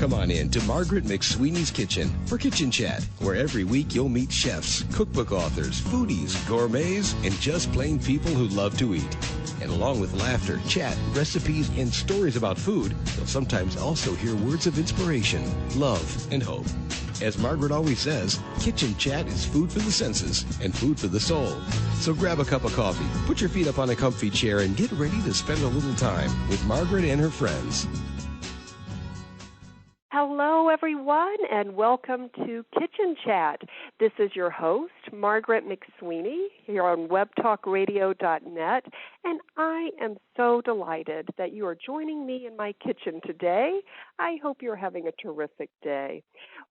Come on in to Margaret McSweeney's Kitchen for Kitchen Chat, where every week you'll meet chefs, cookbook authors, foodies, gourmets, and just plain people who love to eat. And along with laughter, chat, recipes, and stories about food, you'll sometimes also hear words of inspiration, love, and hope. As Margaret always says, Kitchen Chat is food for the senses and food for the soul. So grab a cup of coffee, put your feet up on a comfy chair, and get ready to spend a little time with Margaret and her friends. Hello, everyone, and welcome to Kitchen Chat. This is your host, Margaret McSweeney, here on webtalkradio.net, and I am so delighted that you are joining me in my kitchen today. I hope you're having a terrific day.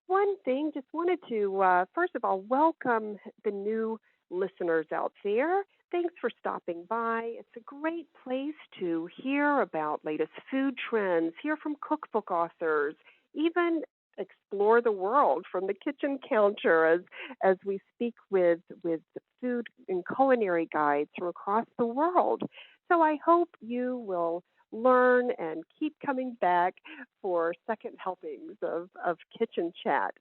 One thing, just wanted to, first of all, welcome the new listeners out there. Thanks for stopping by. It's a great place to hear about latest food trends, hear from cookbook authors, even explore the world from the kitchen counter as we speak with the food and culinary guides from across the world. So I hope you will learn and keep coming back for second helpings of Kitchen Chat.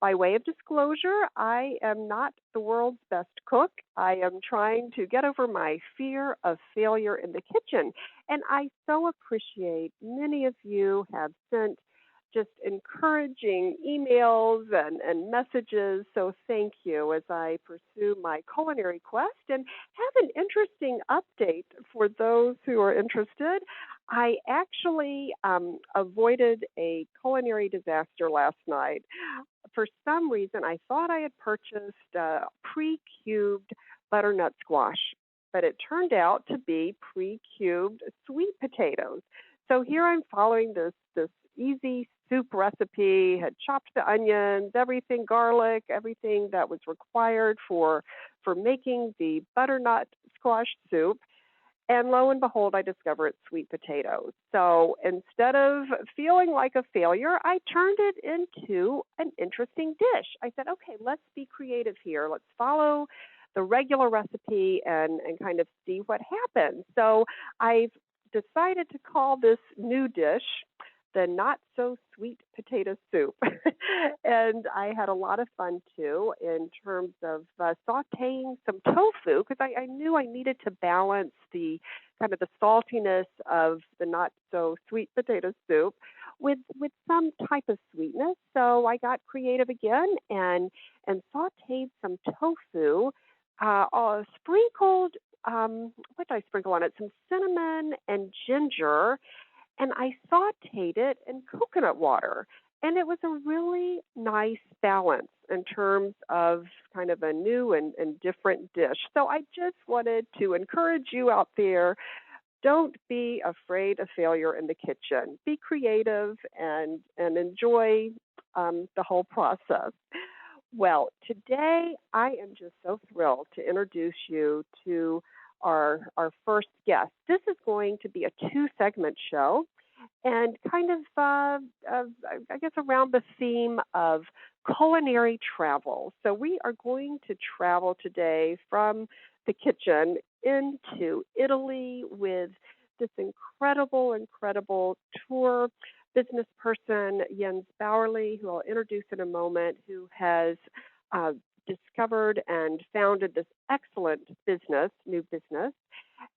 By way of disclosure, I am not the world's best cook. I am trying to get over my fear of failure in the kitchen. And I so appreciate many of you have sent just encouraging emails and messages. So thank you as I pursue my culinary quest and have an interesting update for those who are interested. I actually avoided a culinary disaster last night. For some reason, I thought I had purchased pre-cubed butternut squash, but it turned out to be pre-cubed sweet potatoes. So here I'm following this easy soup recipe, had chopped the onions, everything, garlic, everything that was required for making the butternut squash soup. And lo and behold, I discover it's sweet potatoes. So instead of feeling like a failure, I turned it into an interesting dish. I said, okay, let's be creative here. Let's follow the regular recipe and kind of see what happens. So I've decided to call this new dish the not-so-sweet potato soup. And I had a lot of fun, too, in terms of sautéing some tofu, because I knew I needed to balance the kind of the saltiness of the not-so-sweet potato soup with some type of sweetness. So I got creative again and sautéed some tofu, sprinkled, what did I sprinkle on it? Some cinnamon and ginger, and I sautéed it in coconut water. And it was a really nice balance in terms of kind of a new and different dish. So I just wanted to encourage you out there, don't be afraid of failure in the kitchen. Be creative and enjoy the whole process. Well, today I am just so thrilled to introduce you to our first guest. This is going to be a 2-segment show and kind of, I guess, around the theme of culinary travel. So we are going to travel today from the kitchen into Italy with this incredible tour business person, Jens Bauerle, who I'll introduce in a moment, who has discovered and founded this excellent new business.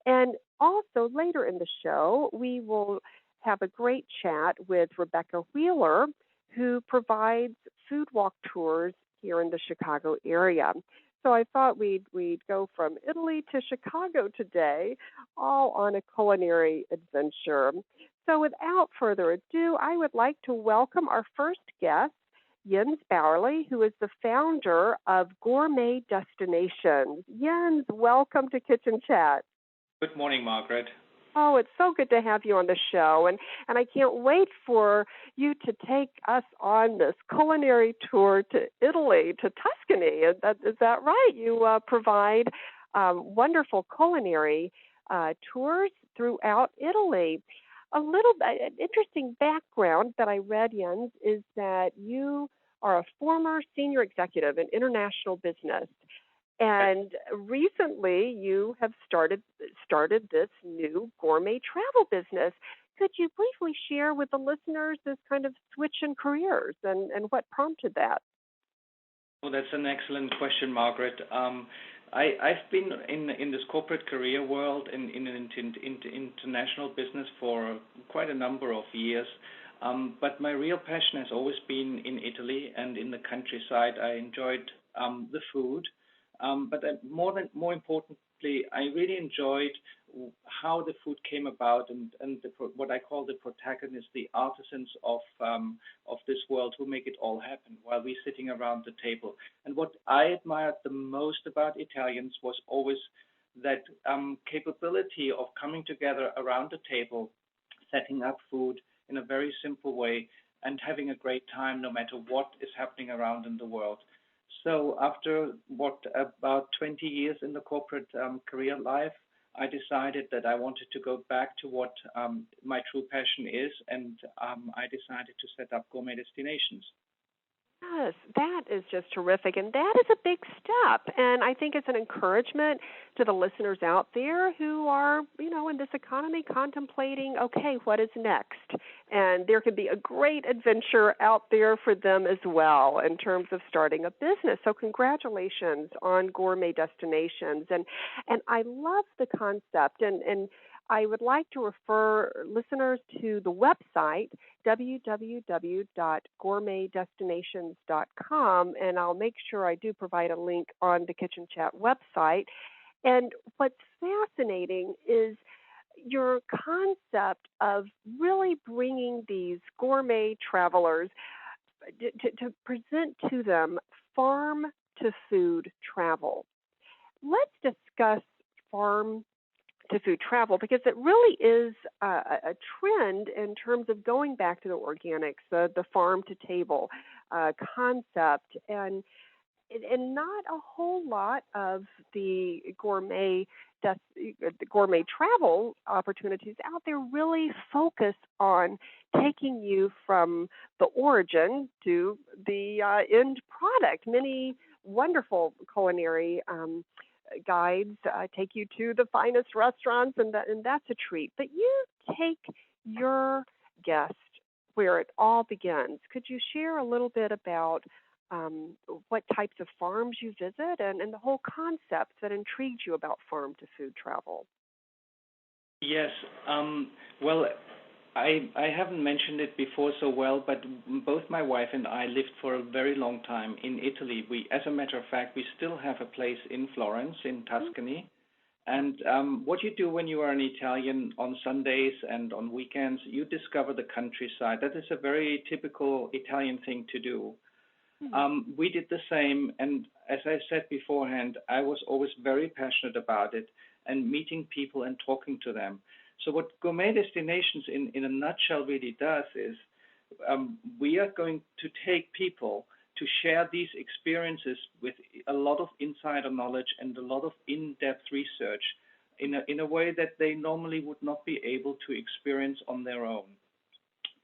And also later in the show, we will have a great chat with Rebecca Wheeler, who provides food walk tours here in the Chicago area. So I thought we'd go from Italy to Chicago today, all on a culinary adventure. So without further ado, I would like to welcome our first guest, Jens Bauerle, who is the founder of Gourmet Destinations. Jens, welcome to Kitchen Chat. Good morning, Margaret. Oh, it's so good to have you on the show, and I can't wait for you to take us on this culinary tour to Italy, to Tuscany. Is that right? You provide wonderful culinary tours throughout Italy. An interesting background that I read, Jens, is that you are a former senior executive in international business. And recently, you have started this new gourmet travel business. Could you briefly share with the listeners this kind of switch in careers and what prompted that? Well, that's an excellent question, Margaret. I've been in this corporate career world in international business for quite a number of years. But my real passion has always been in Italy and in the countryside. I enjoyed the food, but more importantly, I really enjoyed how the food came about and what I call the protagonists, the artisans of this world who make it all happen while we're sitting around the table. And what I admired the most about Italians was always that capability of coming together around the table, setting up food in a very simple way, and having a great time no matter what is happening around in the world. So after about 20 years in the corporate career life, I decided that I wanted to go back to what my true passion is, and I decided to set up Gourmet Destinations. Yes, that is just terrific, and that is a big step. And I think it's an encouragement to the listeners out there who are, in this economy contemplating, okay, what is next? And there could be a great adventure out there for them as well in terms of starting a business. So congratulations on Gourmet Destinations. And I love the concept, and I would like to refer listeners to the website, www.gourmetdestinations.com, and I'll make sure I do provide a link on the Kitchen Chat website. And what's fascinating is your concept of really bringing these gourmet travelers to present to them farm-to-food travel. Let's discuss farm to food travel, because it really is a trend in terms of going back to the organics, the farm to table concept, and not a whole lot of the gourmet travel opportunities out there really focus on taking you from the origin to the end product. Many wonderful culinary guides take you to the finest restaurants, and that's a treat. But you take your guest where it all begins. Could you share a little bit about what types of farms you visit and the whole concept that intrigued you about farm-to-food travel? Yes. Well, I haven't mentioned it before so well, but both my wife and I lived for a very long time in Italy. As a matter of fact, we still have a place in Florence, in Tuscany. And what you do when you are an Italian on Sundays and on weekends, you discover the countryside. That is a very typical Italian thing to do. We did the same, and as I said beforehand, I was always very passionate about it and meeting people and talking to them. So what Gourmet Destinations in a nutshell really does is we are going to take people to share these experiences with a lot of insider knowledge and a lot of in-depth research in a way that they normally would not be able to experience on their own.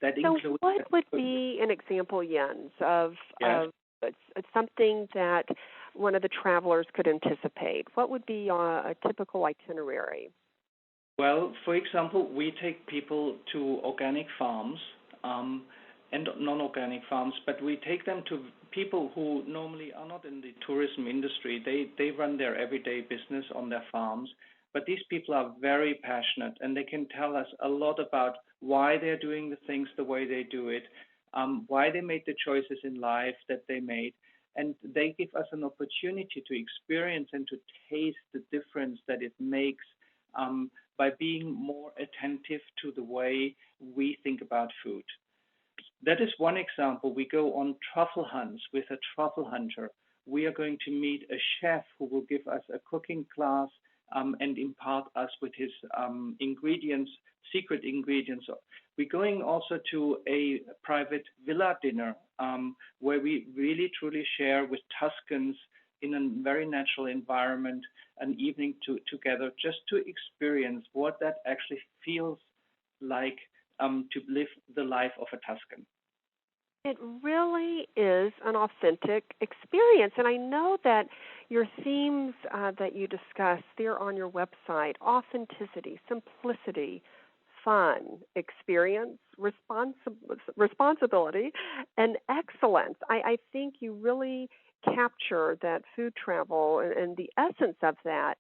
That includes. So what would be an example, Jens, of something that one of the travelers could anticipate? What would be a typical itinerary? Well, for example, we take people to organic farms and non-organic farms, but we take them to people who normally are not in the tourism industry. They run their everyday business on their farms, but these people are very passionate, and they can tell us a lot about why they're doing the things the way they do it, why they made the choices in life that they made, and they give us an opportunity to experience and to taste the difference that it makes by being more attentive to the way we think about food. That is one example. We go on truffle hunts with a truffle hunter. We are going to meet a chef who will give us a cooking class and impart us with his ingredients, secret ingredients. We're going also to a private villa dinner where we really truly share with Tuscans in a very natural environment an evening together, just to experience what that actually feels like to live the life of a Tuscan. It really is an authentic experience, and I know that your themes that you discuss, they're on your website: authenticity, simplicity, fun, experience, responsibility, and excellence. I think you really capture that food travel and the essence of that.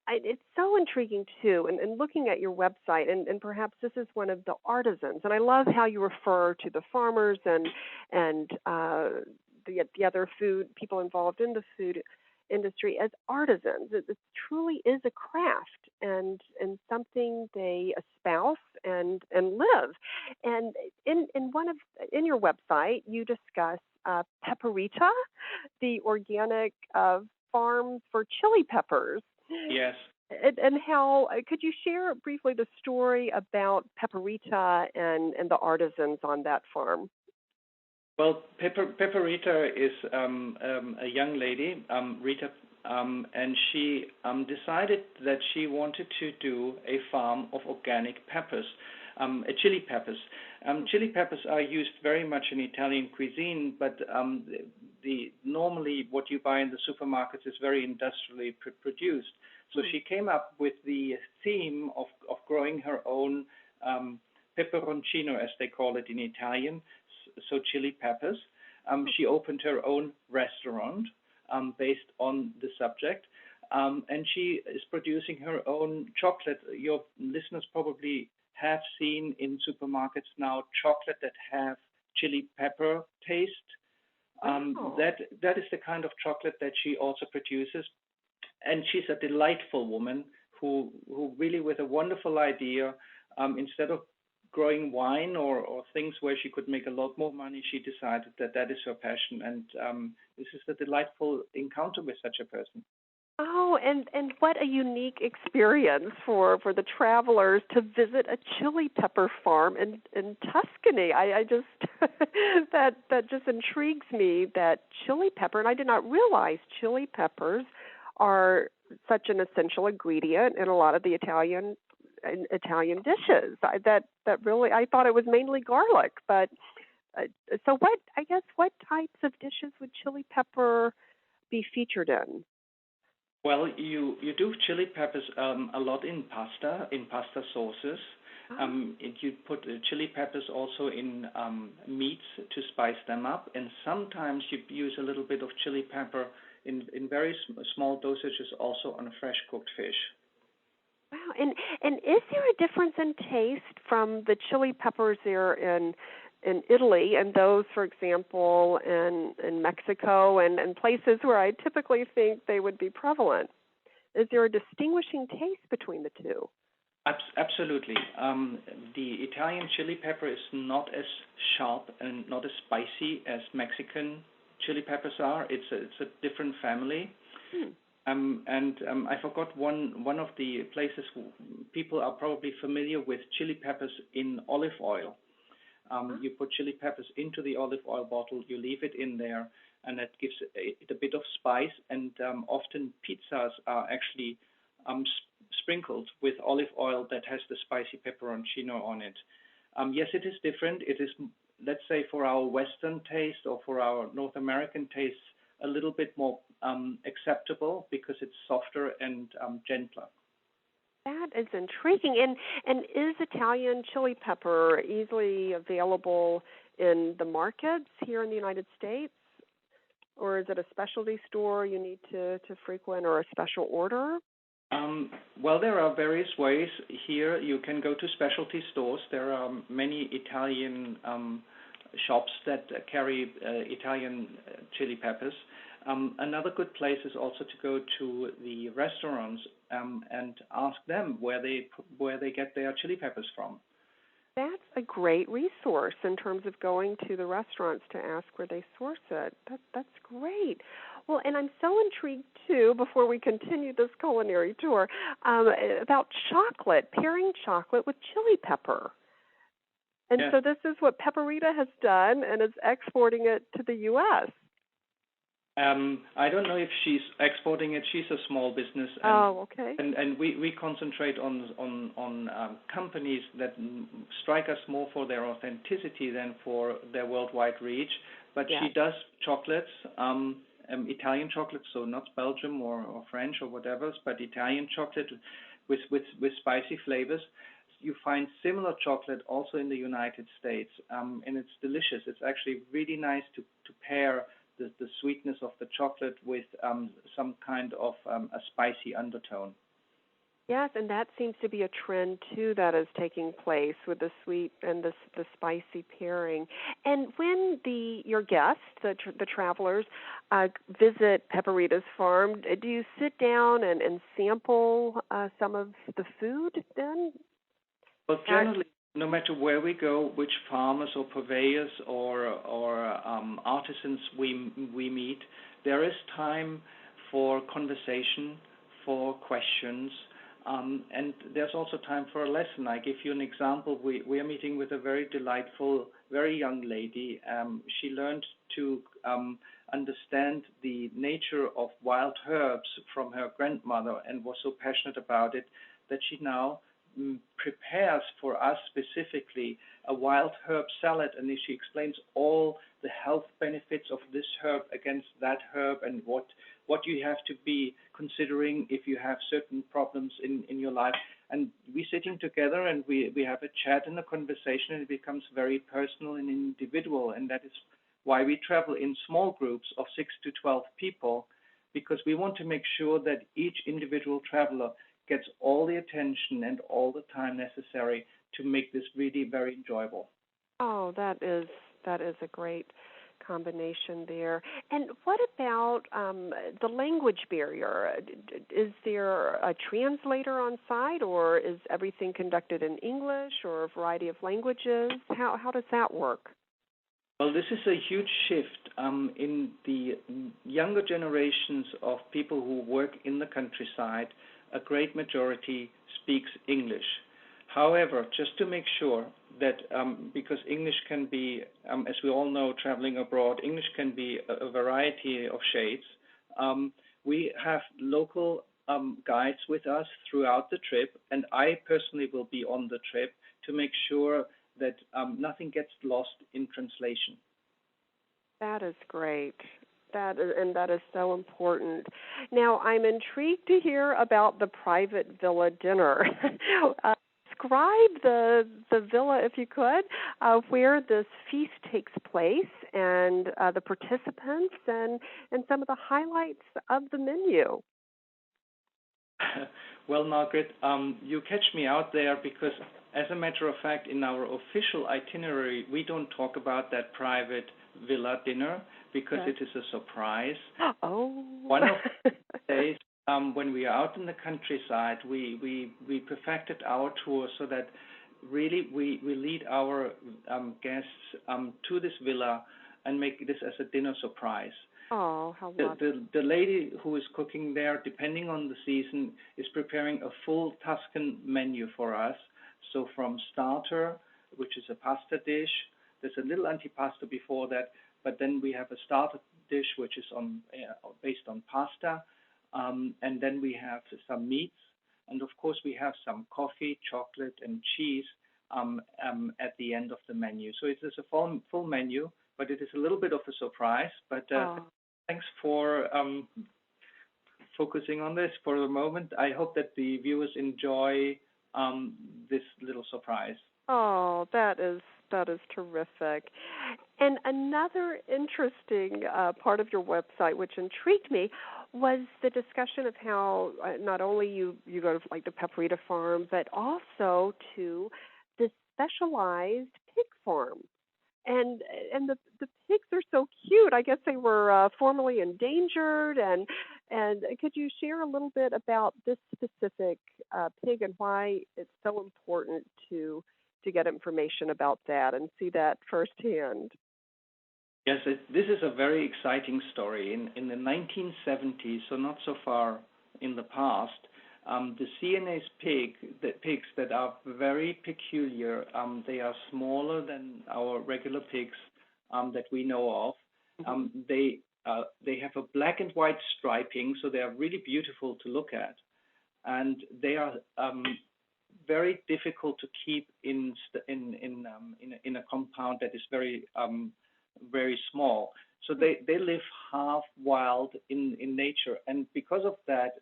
It's so intriguing too, and looking at your website, and perhaps this is one of the artisans, and I love how you refer to the farmers and the other food people involved in the food industry as artisans. It truly is a craft and something they espouse and live. And in your website, you discuss Pepperita, the organic farms for chili peppers. Yes. And how could you share briefly the story about Pepperita and the artisans on that farm? Well, Pepperita is a young lady, Rita, and she decided that she wanted to do a farm of organic peppers, chili peppers. Chili peppers are used very much in Italian cuisine, but normally what you buy in the supermarkets is very industrially produced. So she came up with the theme of growing her own peperoncino, as they call it in Italian, so chili peppers. She opened her own restaurant based on the subject, and she is producing her own chocolate. Your listeners probably have seen in supermarkets now chocolate that have chili pepper taste. That is the kind of chocolate that she also produces, and she's a delightful woman who really, with a wonderful idea, instead of growing wine or things where she could make a lot more money, she decided that is her passion, and this is a delightful encounter with such a person. Oh, and what a unique experience for the travelers to visit a chili pepper farm in Tuscany. I just that just intrigues me, that chili pepper, and I did not realize chili peppers are such an essential ingredient in a lot of the Italian dishes. That really, I thought it was mainly garlic, but so what types of dishes would chili pepper be featured in? Well, you do chili peppers a lot in pasta sauces. You put chili peppers also in meats to spice them up, and sometimes you use a little bit of chili pepper in very small dosages also on a fresh cooked fish. Wow, and is there a difference in taste from the chili peppers there in Italy and those, for example, in Mexico and places where I typically think they would be prevalent? Is there a distinguishing taste between the two? Absolutely. The Italian chili pepper is not as sharp and not as spicy as Mexican chili peppers are. It's a different family. I forgot one of the places people are probably familiar with chili peppers in olive oil. You put chili peppers into the olive oil bottle, you leave it in there, and that gives it a bit of spice. And often pizzas are actually sprinkled with olive oil that has the spicy pepperoncino on it. Yes, it is different. It is, let's say, for our Western taste or for our North American tastes, a little bit more acceptable because it's softer and gentler. That is intriguing. And is Italian chili pepper easily available in the markets here in the United States? Or is it a specialty store you need to frequent, or a special order? Well, there are various ways here. You can go to specialty stores. There are many Italian shops that carry Italian chili peppers. Another good place is also to go to the restaurants and ask them where they get their chili peppers from. That's a great resource in terms of going to the restaurants to ask where they source it. That's great. Well, and I'm so intrigued, too, before we continue this culinary tour, about chocolate, pairing chocolate with chili pepper. And so this is what Pepperita has done, and is exporting it to the U.S. I don't know if she's exporting it. She's a small business. Okay. And we concentrate on companies that strike us more for their authenticity than for their worldwide reach. But she does chocolates, Italian chocolates, so not Belgium or French or whatever, but Italian chocolate with spicy flavors. you find similar chocolate also in the United States, and it's delicious. It's actually really nice to pair the sweetness of the chocolate with some kind of a spicy undertone. Yes, and that seems to be a trend too that is taking place with the sweet and the spicy pairing. And when your guests, the travelers, visit Pepperita's farm, do you sit down and sample some of the food then? Well, generally, no matter where we go, which farmers or purveyors or artisans we meet, there is time for conversation, for questions. And there's also time for a lesson. I give you an example. We are meeting with a very delightful, very young lady. She learned to understand the nature of wild herbs from her grandmother and was so passionate about it that she now prepares for us specifically a wild herb salad, and she explains all the health benefits of this herb against that herb and what you have to be considering if you have certain problems in your life. And we're sitting together and we have a chat and a conversation, and it becomes very personal and individual. And that is why we travel in small groups of 6 to 12 people, because we want to make sure that each individual traveler gets all the attention and all the time necessary to make this really very enjoyable. Oh, that is a great combination there. And what about the language barrier? Is there a translator on site, or is everything conducted in English or a variety of languages? How does that work? Well, this is a huge shift in the younger generations of people who work in the countryside. A great majority speaks English. However, just to make sure that, because English can be, as we all know, traveling abroad, English can be a variety of shades. We have local guides with us throughout the trip, and I personally will be on the trip to make sure that nothing gets lost in translation. That is great. That is so important. Now, I'm intrigued to hear about the private villa dinner. Describe the villa, if you could, where this feast takes place, and the participants, and some of the highlights of the menu. Well, Margaret, you catch me out there because, as a matter of fact, in our official itinerary, we don't talk about that private villa dinner because it is a surprise. Oh. One of the days when we are out in the countryside, we perfected our tour so that really we lead our guests to this villa and make this as a dinner surprise. Oh, how lovely. The lady who is cooking there, depending on the season, is preparing a full Tuscan menu for us. So from starter, which is a pasta dish, there's a little antipasto before that, but then we have a starter dish which is based on pasta, and then we have some meats, and of course we have some coffee, chocolate, and cheese at the end of the menu. So it is a full menu, but it is a little bit of a surprise. But thanks for focusing on this for the moment. I hope that the viewers enjoy this little surprise. Oh, that is terrific. And another interesting part of your website, which intrigued me, was the discussion of how not only you go to like the Pepperita farm, but also to the specialized pig farm. And the pigs are so cute. I guess they were formerly endangered. And could you share a little bit about this specific pig and why it's so important to get information about that and see that firsthand? Yes, this is a very exciting story. In the 1970s, so not so far in the past, the CNA's pigs that are very peculiar, they are smaller than our regular pigs that we know of. They have a black and white striping, so they are really beautiful to look at, and they are very difficult to keep in a compound that is very very small. So they live half wild in nature, and because of that,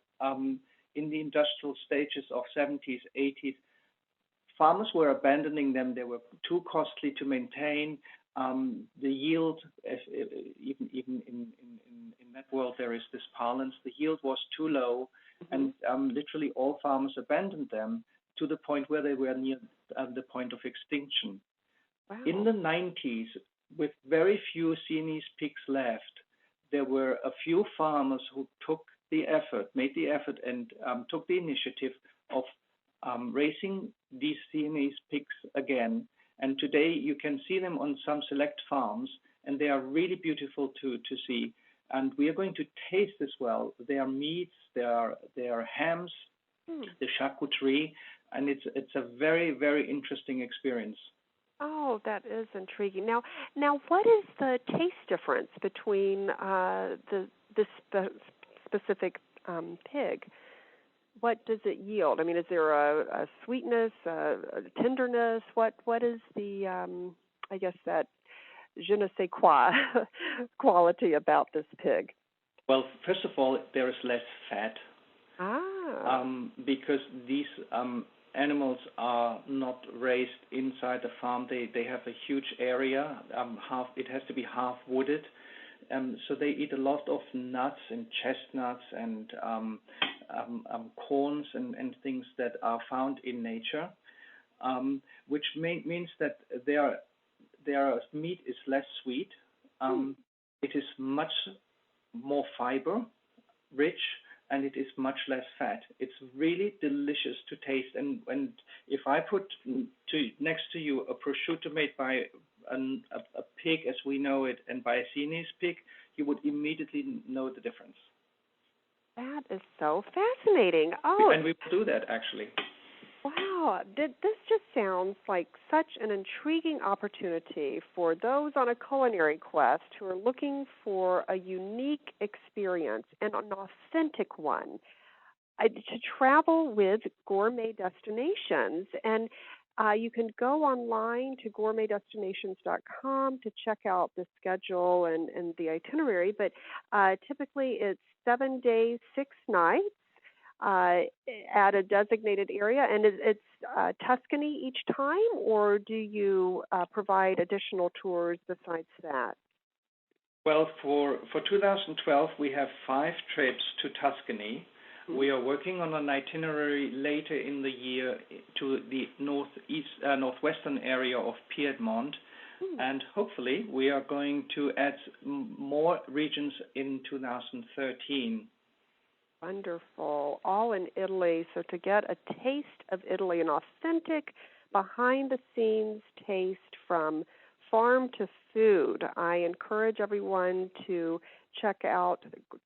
in the industrial stages of 70s, 80s, farmers were abandoning them. They were too costly to maintain. The yield, even in that world, there is this parlance. The yield was too low, and literally all farmers abandoned them to the point where they were near the point of extinction. Wow. In the 90s, with very few Sienese pigs left, there were a few farmers who made the effort, and took the initiative of raising these Sienese pigs again. And today you can see them on some select farms, and they are really beautiful to see. And we are going to taste as well their meats, their hams, the charcuterie, and it's a very, very interesting experience. Oh, that is intriguing. Now, what is the taste difference between this specific pig? What does it yield? I mean, is there a sweetness, a tenderness? What is the I guess that je ne sais quoi quality about this pig? Well, first of all, there is less fat. Because these animals are not raised inside the farm. They have a huge area. It has to be half wooded. So they eat a lot of nuts and chestnuts and corns and things that are found in nature, which means that their meat is less sweet. It is much more fiber rich, and it is much less fat. It's really delicious to taste. And if I put next to you a prosciutto made by a pig as we know it and by a Sienese pig, you would immediately know the difference. That is so fascinating. Oh, and we will do that actually. Wow, this just sounds like such an intriguing opportunity for those on a culinary quest who are looking for a unique experience and an authentic one, to travel with Gourmet Destinations. And you can go online to gourmetdestinations.com to check out the schedule and the itinerary, but typically it's 7 days, 6 nights. At a designated area, and it's Tuscany each time, or do you provide additional tours besides that? Well, for 2012, we have 5 trips to Tuscany. We are working on an itinerary later in the year to the northwestern area of Piedmont, and hopefully we are going to add more regions in 2013. Wonderful. All in Italy. So to get a taste of Italy, an authentic, behind-the-scenes taste from farm to food, I encourage everyone to check out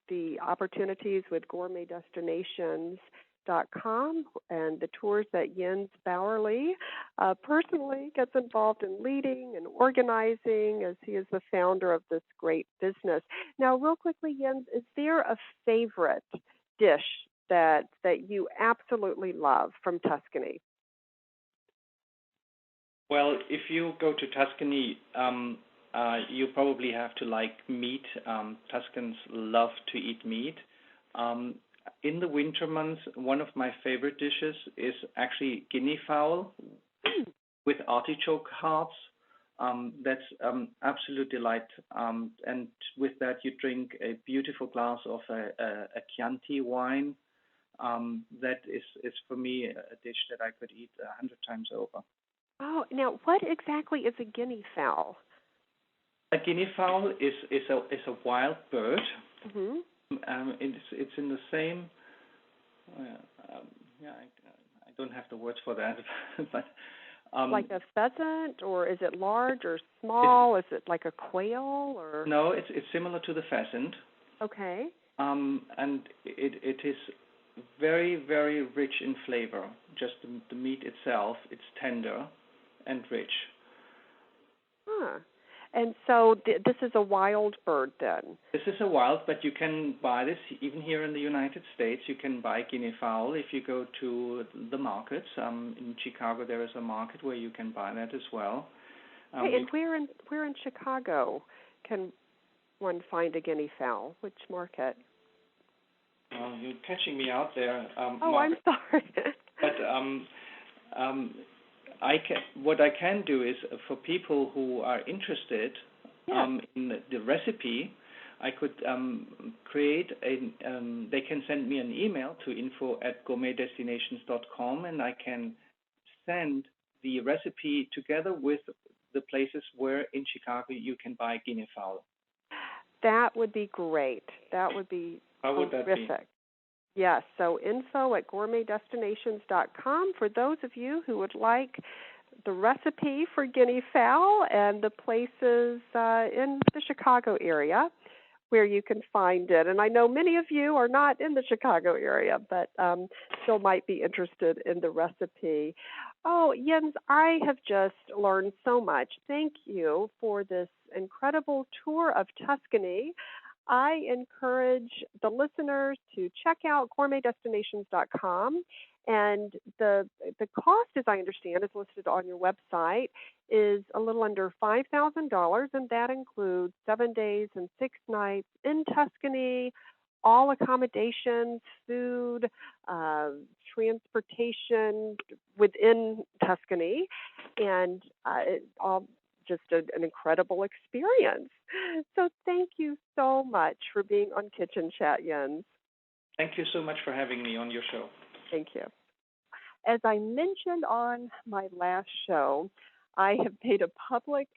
the opportunities with gourmetdestinations.com and the tours that Jens Bauerle personally gets involved in leading and organizing, as he is the founder of this great business. Now, real quickly, Jens, is there a favorite dish that you absolutely love from Tuscany? Well, if you go to Tuscany, you probably have to like meat. Tuscans love to eat meat. In the winter months, one of my favorite dishes is actually guinea fowl with artichoke hearts. That's absolute delight. And with that, you drink a beautiful glass of a Chianti wine. That is for me a dish that I could eat 100 times over. Oh, now what exactly is a guinea fowl? A guinea fowl is a wild bird. Mm-hmm. It's in the same. I don't have the words for that, but. Like a pheasant, or is it large or small? Is it like a quail, or? No, it's similar to the pheasant. Okay. And it is very, very rich in flavor. Just the meat itself, it's tender and rich. Huh. And so this is a wild bird then? This is a wild, but you can buy this even here in the United States. You can buy guinea fowl if you go to the markets. In Chicago, there is a market where you can buy that as well. And where in Chicago can one find a guinea fowl? Which market? You're catching me out there. Oh, Margaret. I'm sorry. But what I can do is for people who are interested in the recipe, I could create they can send me an email to info@gourmetdestinations.com, and I can send the recipe together with the places where in Chicago you can buy guinea fowl. That would be great. That would be How would terrific. that be? Yes, so info@gourmetdestinations.com for those of you who would like the recipe for guinea fowl and the places in the Chicago area where you can find it. And I know many of you are not in the Chicago area, but still might be interested in the recipe. Oh, Jens, I have just learned so much. Thank you for this incredible tour of Tuscany. I encourage the listeners to check out gourmetdestinations.com, and the cost, as I understand, is listed on your website, is a little under $5,000, and that includes 7 days and 6 nights in Tuscany, all accommodations, food, transportation within Tuscany, and all just an incredible experience. So thank you so much for being on Kitchen Chat, Jens. Thank you so much for having me on your show. Thank you. As I mentioned on my last show, I have made a public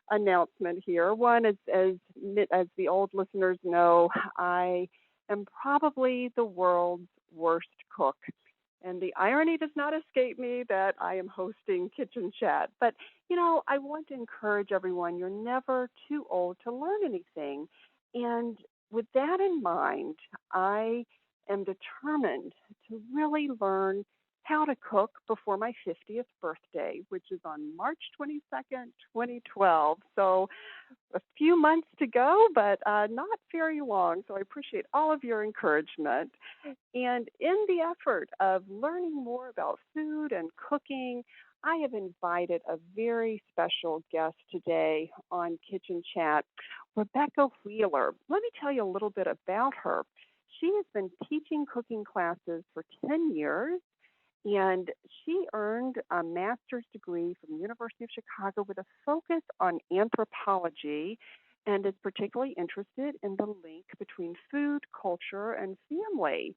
announcement here. One, as the old listeners know, I am probably the world's worst cook. And the irony does not escape me that I am hosting Kitchen Chat. But, I want to encourage everyone, you're never too old to learn anything. And with that in mind, I am determined to really learn how to cook before my 50th birthday, which is on March 22nd, 2012. So a few months to go, but not very long. So I appreciate all of your encouragement. And in the effort of learning more about food and cooking, I have invited a very special guest today on Kitchen Chat, Rebecca Wheeler. Let me tell you a little bit about her. She has been teaching cooking classes for 10 years, and she earned a master's degree from the University of Chicago with a focus on anthropology, and is particularly interested in the link between food, culture, and family.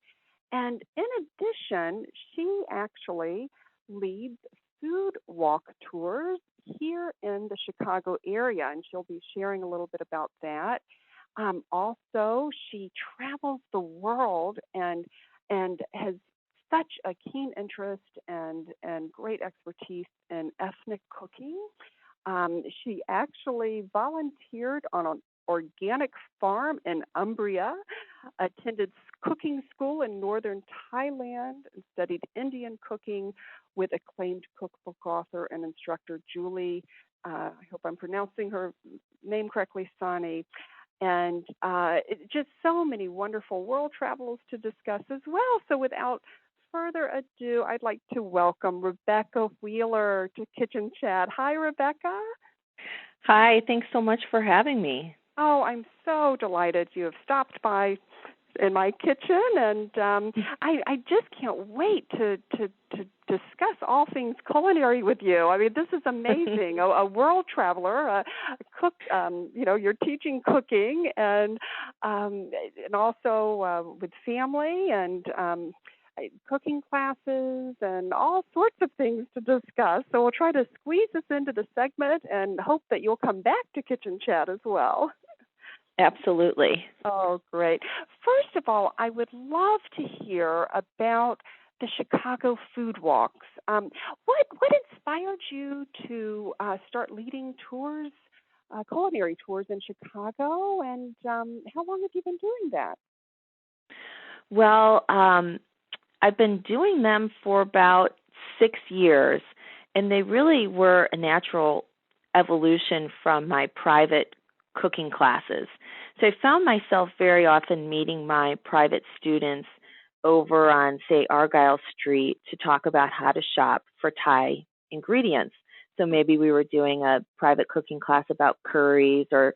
And in addition, she actually leads food walk tours here in the Chicago area, and she'll be sharing a little bit about that. Also, she travels the world and has such a keen interest and great expertise in ethnic cooking. She actually volunteered on an organic farm in Umbria, attended cooking school in northern Thailand, and studied Indian cooking with acclaimed cookbook author and instructor Julie, I hope I'm pronouncing her name correctly, Sani. And just so many wonderful world travels to discuss as well. So without further ado, I'd like to welcome Rebecca Wheeler to Kitchen Chat. Hi, Rebecca. Hi, thanks so much for having me. Oh, I'm so delighted you have stopped by in my kitchen, and I just can't wait to discuss all things culinary with you. I mean, this is amazing. a world traveler, a cook. You're teaching cooking, and also with family and cooking classes and all sorts of things to discuss. So we'll try to squeeze this into the segment and hope that you'll come back to Kitchen Chat as well. Absolutely. Oh, great. First of all, I would love to hear about the Chicago food walks. What inspired you to start leading tours, culinary tours in Chicago, and how long have you been doing that? Well, I've been doing them for about 6 years, and they really were a natural evolution from my private cooking classes. So I found myself very often meeting my private students over on, say, Argyle Street to talk about how to shop for Thai ingredients. So maybe we were doing a private cooking class about curries or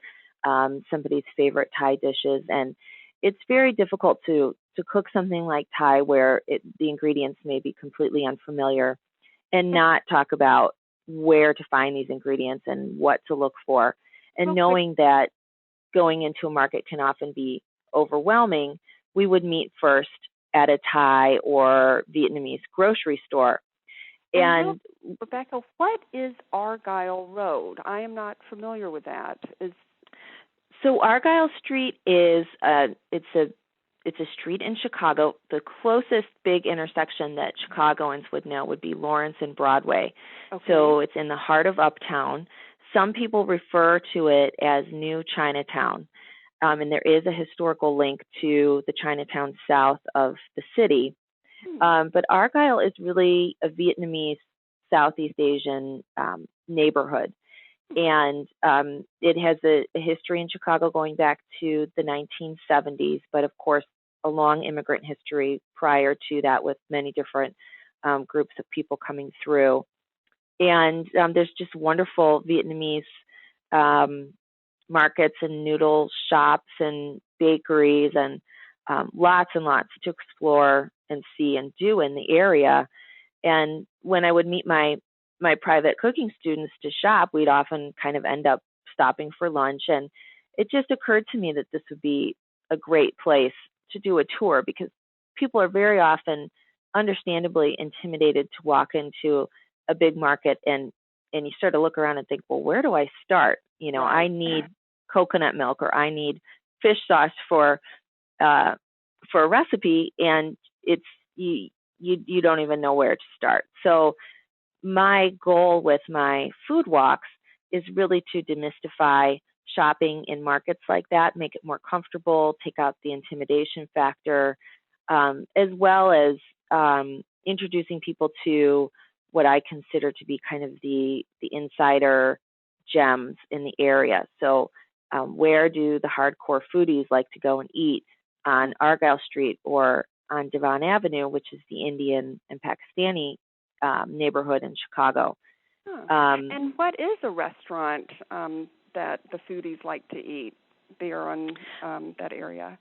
somebody's favorite Thai dishes. And it's very difficult to cook something like Thai where the ingredients may be completely unfamiliar. and not talk about where to find these ingredients and what to look for. And knowing that going into a market can often be overwhelming, we would meet first at a Thai or Vietnamese grocery store. And Rebecca, what is Argyle Road? I am not familiar with that. So Argyle Street is it's a street in Chicago. The closest big intersection that Chicagoans would know would be Lawrence and Broadway. Okay. So it's in the heart of Uptown. Some people refer to it as New Chinatown, and there is a historical link to the Chinatown south of the city. But Argyle is really a Vietnamese Southeast Asian neighborhood. And it has a history in Chicago going back to the 1970s, but of course, a long immigrant history prior to that with many different groups of people coming through. And there's just wonderful Vietnamese markets and noodle shops and bakeries and lots to explore and see and do in the area. And when I would meet my private cooking students to shop, we'd often kind of end up stopping for lunch. And it just occurred to me that this would be a great place to do a tour, because people are very often understandably intimidated to walk into a big market and you start to look around and think, well, where do I start? You know, I need coconut milk, or I need fish sauce for a recipe, and it's you don't even know where to start. So my goal with my food walks is really to demystify shopping in markets like that, make it more comfortable, take out the intimidation factor, as well as introducing people to what I consider to be kind of the insider gems in the area. So where do the hardcore foodies like to go and eat on Argyle Street or on Devon Avenue, which is the Indian and Pakistani neighborhood in Chicago. And what is a restaurant that the foodies like to eat there on that area?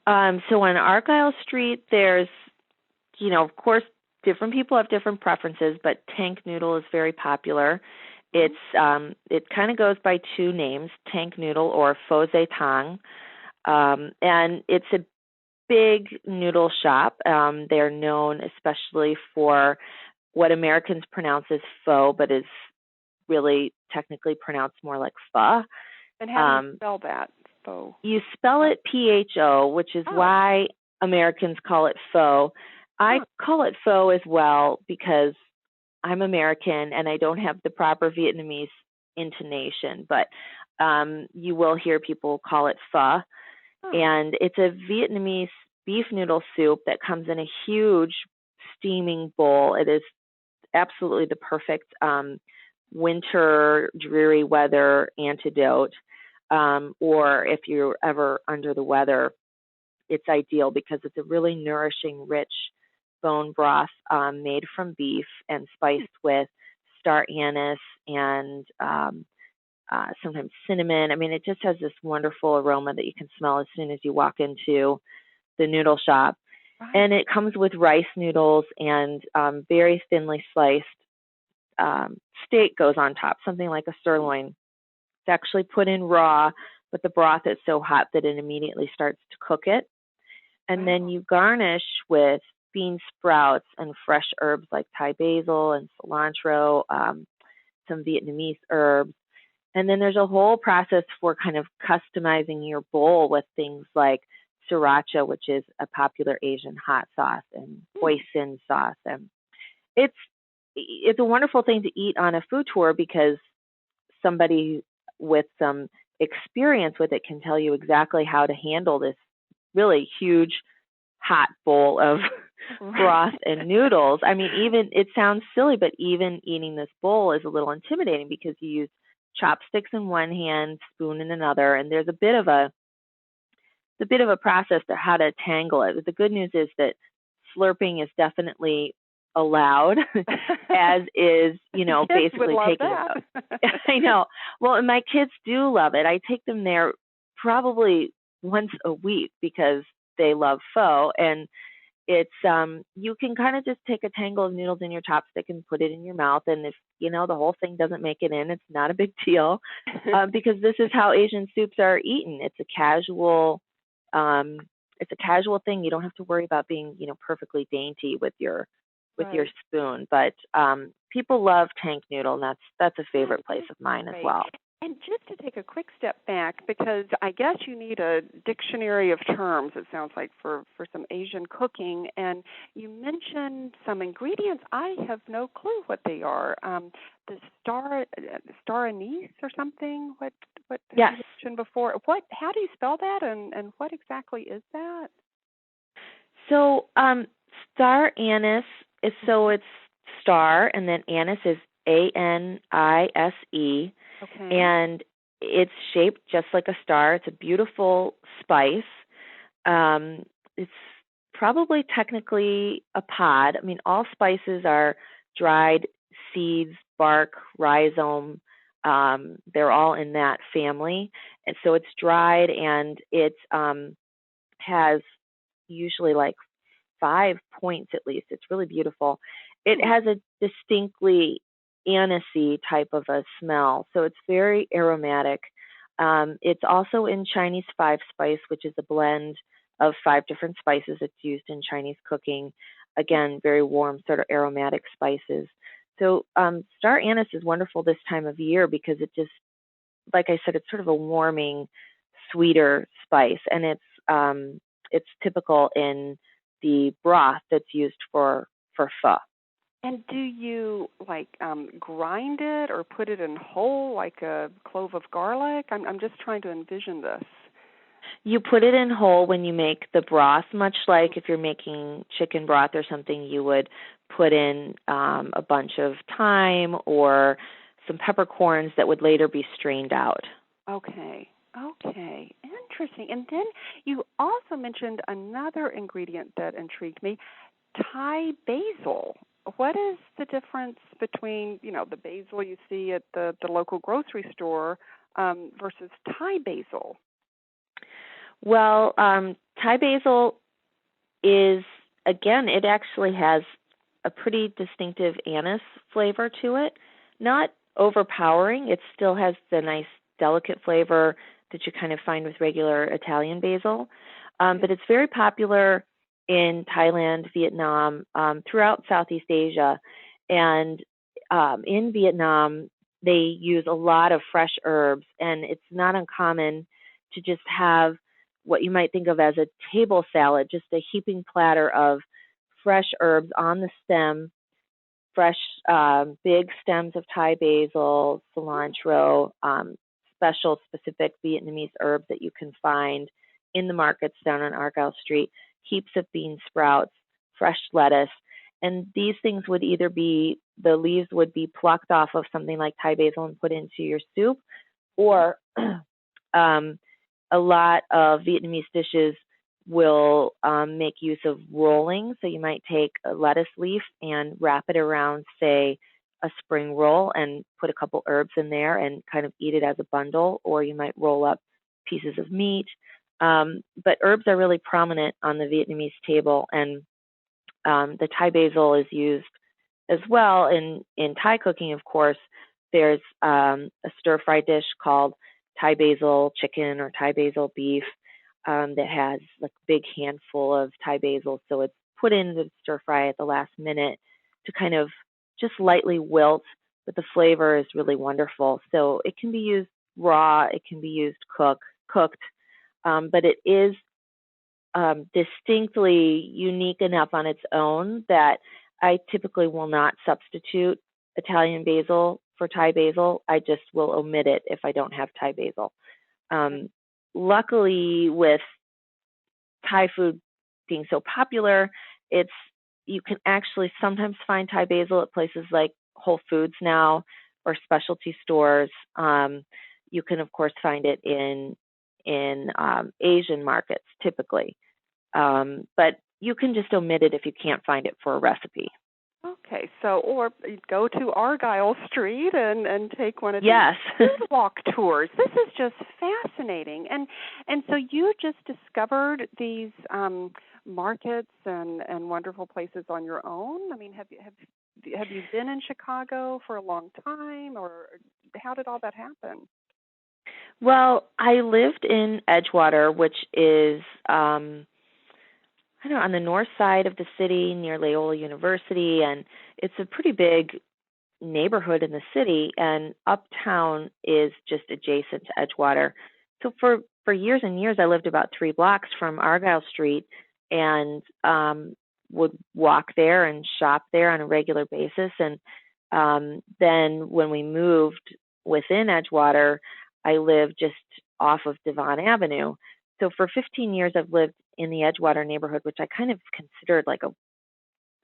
So on Argyle Street, there's, of course, different people have different preferences, but Tank Noodle is very popular. It kind of goes by two names, Tank Noodle or Pho Zay Tang, and it's a big noodle shop. They're known especially for what Americans pronounce as pho, but is really technically pronounced more like pho. And how do you spell that, pho? You spell it P-H-O, which is why Americans call it pho. I call it pho as well because I'm American and I don't have the proper Vietnamese intonation, but you will hear people call it pho. And it's a Vietnamese beef noodle soup that comes in a huge steaming bowl. It is absolutely the perfect winter, dreary weather antidote. Or if you're ever under the weather, it's ideal because it's a really nourishing, rich bone broth made from beef and spiced with star anise and sometimes cinnamon. I mean, it just has this wonderful aroma that you can smell as soon as you walk into the noodle shop. Right. And it comes with rice noodles and very thinly sliced steak goes on top, something like a sirloin. It's actually put in raw, but the broth is so hot that it immediately starts to cook it. And then you garnish with bean sprouts and fresh herbs like Thai basil and cilantro, some Vietnamese herbs. And then there's a whole process for kind of customizing your bowl with things like sriracha, which is a popular Asian hot sauce, and hoisin sauce. And it's a wonderful thing to eat on a food tour because somebody with some experience with it can tell you exactly how to handle this really huge hot bowl of broth and noodles. I mean, even it sounds silly, but even eating this bowl is a little intimidating because you use chopsticks in one hand, spoon in another, and there's a bit of a process to how to tangle it. But the good news is that slurping is definitely allowed, as is, basically taking it. I know. Well, and my kids do love it. I take them there probably once a week because they love pho, and It's you can kind of just take a tangle of noodles in your chopstick and put it in your mouth, and if the whole thing doesn't make it in, it's not a big deal, because this is how Asian soups are eaten. Um, it's a casual thing. You don't have to worry about being perfectly dainty with your Right. spoon. But people love tank noodle, and that's a favorite place of mine as Right. well. And just to take a quick step back, because I guess you need a dictionary of terms, it sounds like, for some Asian cooking. And you mentioned some ingredients. I have no clue what they are. The star anise or something. What Yes. you mentioned before? How do you spell that? And what exactly is that? So star anise is, so it's star, and then anise is ANISE. Okay. And it's shaped just like a star. It's a beautiful spice. It's probably technically a pod. I mean, all spices are dried seeds, bark, rhizome. They're all in that family. And so it's dried, and it has usually like 5 points at least. It's really beautiful. It has a distinctly anisey type of a smell, so it's very aromatic. It's also in Chinese 5-spice, which is a blend of 5 different spices that's used in Chinese cooking. Again, very warm, sort of aromatic spices. So star anise is wonderful this time of year because it just, like I said, it's sort of a warming, sweeter spice, and it's typical in the broth that's used for pho. And do you grind it or put it in whole like a clove of garlic? I'm just trying to envision this. You put it in whole when you make the broth, much like if you're making chicken broth or something, you would put in a bunch of thyme or some peppercorns that would later be strained out. Okay, interesting. And then you also mentioned another ingredient that intrigued me, Thai basil. What is the difference between, the basil you see at the local grocery store versus Thai basil? Well, Thai basil is, again, it actually has a pretty distinctive anise flavor to it. Not overpowering. It still has the nice, delicate flavor that you kind of find with regular Italian basil. But it's very popular in Thailand, Vietnam, throughout Southeast Asia. And in Vietnam, they use a lot of fresh herbs, and it's not uncommon to just have what you might think of as a table salad, just a heaping platter of fresh herbs on the stem, fresh big stems of Thai basil, cilantro, special specific Vietnamese herbs that you can find in the markets down on Argyle Street, heaps of bean sprouts, fresh lettuce. And these things would either be, the leaves would be plucked off of something like Thai basil and put into your soup, or a lot of Vietnamese dishes will make use of rolling. So you might take a lettuce leaf and wrap it around, say, a spring roll and put a couple herbs in there and kind of eat it as a bundle, or you might roll up pieces of meat. But herbs are really prominent on the Vietnamese table, and the Thai basil is used as well in Thai cooking, of course. There's a stir-fry dish called Thai basil chicken or Thai basil beef that has like a big handful of Thai basil. So it's put in the stir-fry at the last minute to kind of just lightly wilt, but the flavor is really wonderful. So it can be used raw, it can be used cooked, but it is distinctly unique enough on its own that I typically will not substitute Italian basil for Thai basil. I just will omit it if I don't have Thai basil. Luckily, with Thai food being so popular, you can actually sometimes find Thai basil at places like Whole Foods now or specialty stores. You can, of course, find it in Asian markets typically. But you can just omit it if you can't find it for a recipe. Okay, so or go to Argyle Street and take one of these Yes. food walk tours. This is just fascinating. And so you just discovered these markets and wonderful places on your own? I mean, have you been in Chicago for a long time, or how did all that happen? Well, I lived in Edgewater, which is I don't know, on the north side of the city near Loyola University, and it's a pretty big neighborhood in the city, and uptown is just adjacent to Edgewater. So for years and years, I lived about 3 blocks from Argyle Street, and would walk there and shop there on a regular basis. And then when we moved within Edgewater, I lived just off of Devon Avenue. So for 15 years, I've lived in the Edgewater neighborhood, which I kind of considered like a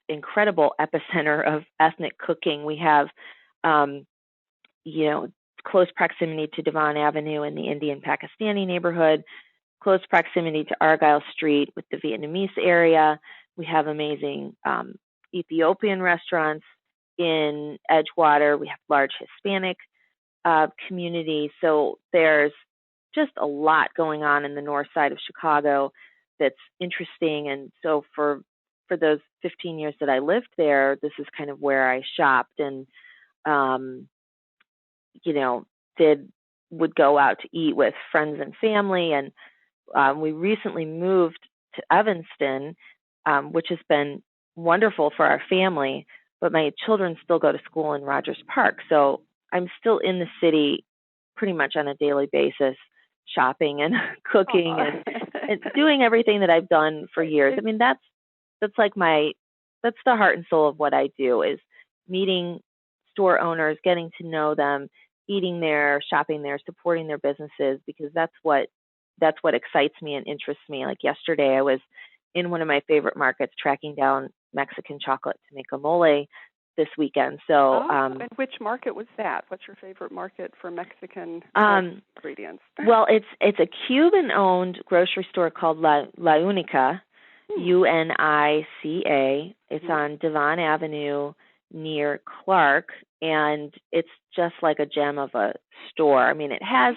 incredible epicenter of ethnic cooking. We have, you know, close proximity to Devon Avenue in the Indian Pakistani neighborhood, close proximity to Argyle Street with the Vietnamese area. We have amazing Ethiopian restaurants in Edgewater. We have large Hispanic community. So there's just a lot going on in the north side of Chicago that's interesting. And so for those 15 years that I lived there, this is kind of where I shopped and, you know, would go out to eat with friends and family. And we recently moved to Evanston, which has been wonderful for our family, but my children still go to school in Rogers Park. So I'm still in the city pretty much on a daily basis, shopping and cooking and doing everything that I've done for years. I mean, that's like that's the heart and soul of what I do, is meeting store owners, getting to know them, eating there, shopping there, supporting their businesses, because that's what excites me and interests me. Like yesterday, I was in one of my favorite markets tracking down Mexican chocolate to make a mole this weekend. So, and which market was that? What's your favorite market for Mexican ingredients? Well, it's a Cuban-owned grocery store called La Unica, UNICA. It's on Devon Avenue near Clark, and it's just like a gem of a store. I mean, it has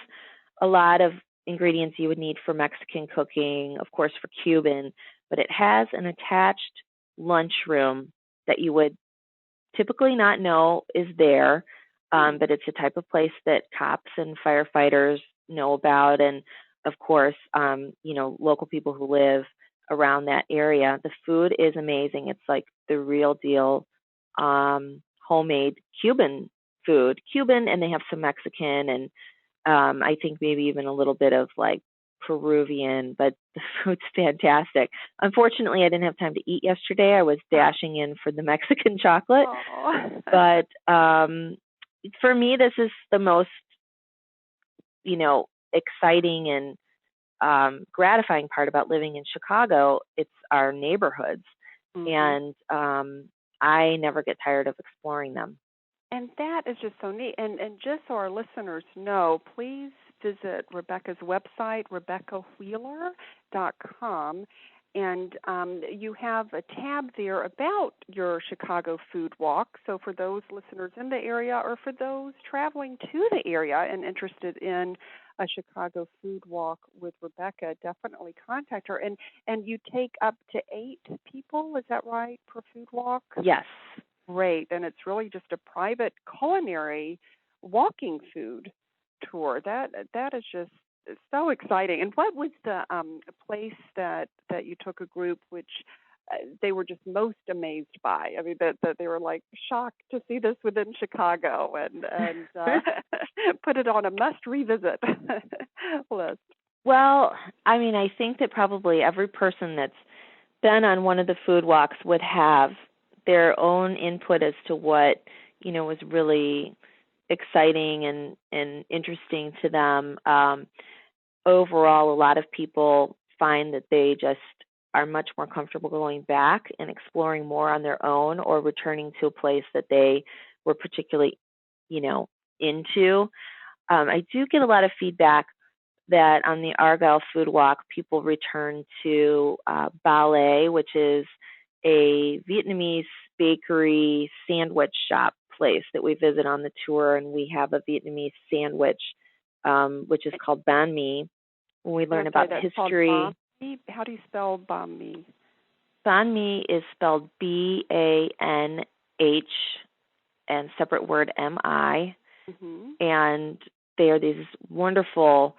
a lot of ingredients you would need for Mexican cooking, of course, for Cuban, but it has an attached lunchroom that you would typically not know is there, but it's a type of place that cops and firefighters know about, and of course, you know, local people who live around that area. The food is amazing. It's like the real deal, homemade Cuban food, and they have some Mexican, and I think maybe even a little bit of like Peruvian, but the food's fantastic. Unfortunately, I didn't have time to eat yesterday. I was dashing in for the Mexican chocolate. But for me, this is the most, you know, exciting and gratifying part about living in Chicago. It's our neighborhoods. And I never get tired of exploring them. And that is just so neat. And just so our listeners know, please visit Rebecca's website, RebeccaWheeler.com, and you have a tab there about your Chicago food walk. So for those listeners in the area, or for those traveling to the area and interested in a Chicago food walk with Rebecca, definitely contact her. And you take up to 8 people, is that right, per food walk? Yes. Great. And it's really just a private culinary walking food tour. That is just so exciting. And what was the place that you took a group which they were just most amazed by? I mean, that they were like shocked to see this within Chicago, and put it on a must revisit list. Well, I mean, I think that probably every person that's been on one of the food walks would have their own input as to what, you know, was really exciting and interesting to them. Overall, a lot of people find that they just are much more comfortable going back and exploring more on their own, or returning to a place that they were particularly, you know, into. I do get a lot of feedback that on the Argyle Food Walk, people return to Ballet, which is a Vietnamese bakery sandwich shop place that we visit on the tour, and we have a Vietnamese sandwich, which is called banh mi. When we learn about the history. How do you spell banh mi? banh mi is spelled BANH and separate word MI. Mm-hmm. And they are these wonderful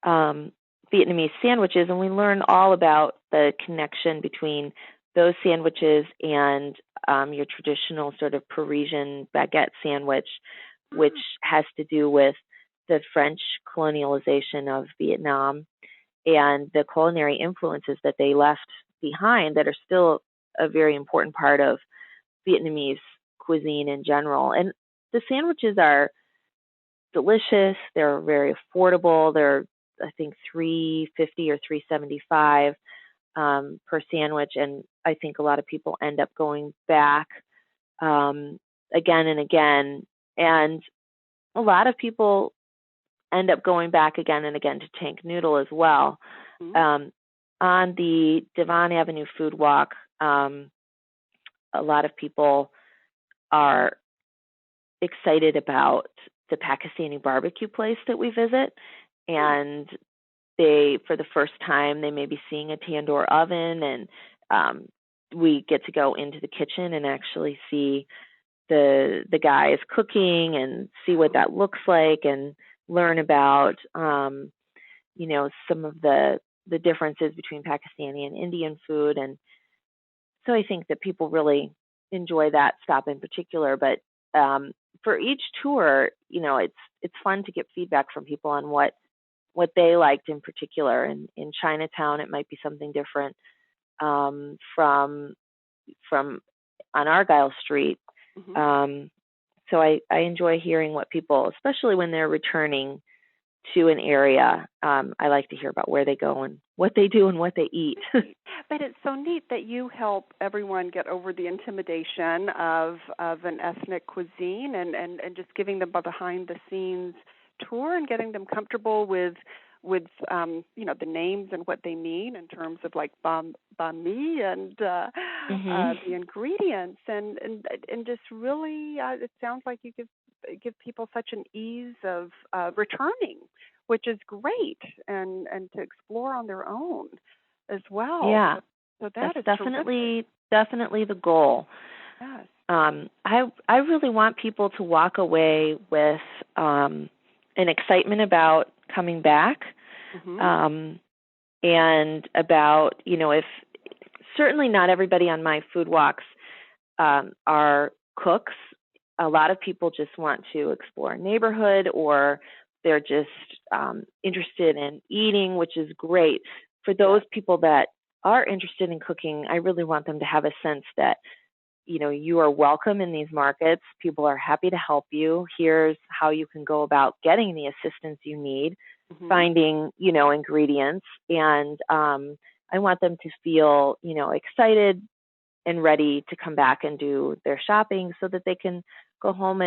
Vietnamese sandwiches, and we learn all about the connection between those sandwiches and your traditional sort of Parisian baguette sandwich, which has to do with the French colonialization of Vietnam and the culinary influences that they left behind that are still a very important part of Vietnamese cuisine in general. And the sandwiches are delicious. They're very affordable. They're, I think, $3.50 or $3.75 per sandwich, and I think a lot of people end up going back again and again. And a lot of people end up going back again and again to Tank Noodle as well. Mm-hmm. On the Devon Avenue Food Walk, a lot of people are excited about the Pakistani barbecue place that we visit, and they, for the first time, they may be seeing a tandoor oven, and we get to go into the kitchen and actually see the guys cooking and see what that looks like and learn about some of the differences between Pakistani and Indian food. And so I think that people really enjoy that stop in particular. But for each tour, it's fun to get feedback from people on what they liked in particular. And in Chinatown, it might be something different from on Argyle Street. Mm-hmm. So I enjoy hearing what people, especially when they're returning to an area, I like to hear about where they go and what they do and what they eat. But it's so neat that you help everyone get over the intimidation of an ethnic cuisine and just giving them a behind-the-scenes tour and getting them comfortable with the names and what they mean in terms of like banh mi and the ingredients and just really it sounds like you give people such an ease of returning, which is great, and to explore on their own as well. Yeah, so that's is definitely the goal. Yes. I really want people to walk away with an excitement about coming back, and about, if certainly not everybody on my food walks are cooks. A lot of people just want to explore a neighborhood, or they're just interested in eating, which is great. For those people that are interested in cooking, I really want them to have a sense that, you are welcome in these markets. People are happy to help you. Here's how you can go about getting the assistance you need, finding, ingredients. And I want them to feel, excited and ready to come back and do their shopping so that they can go home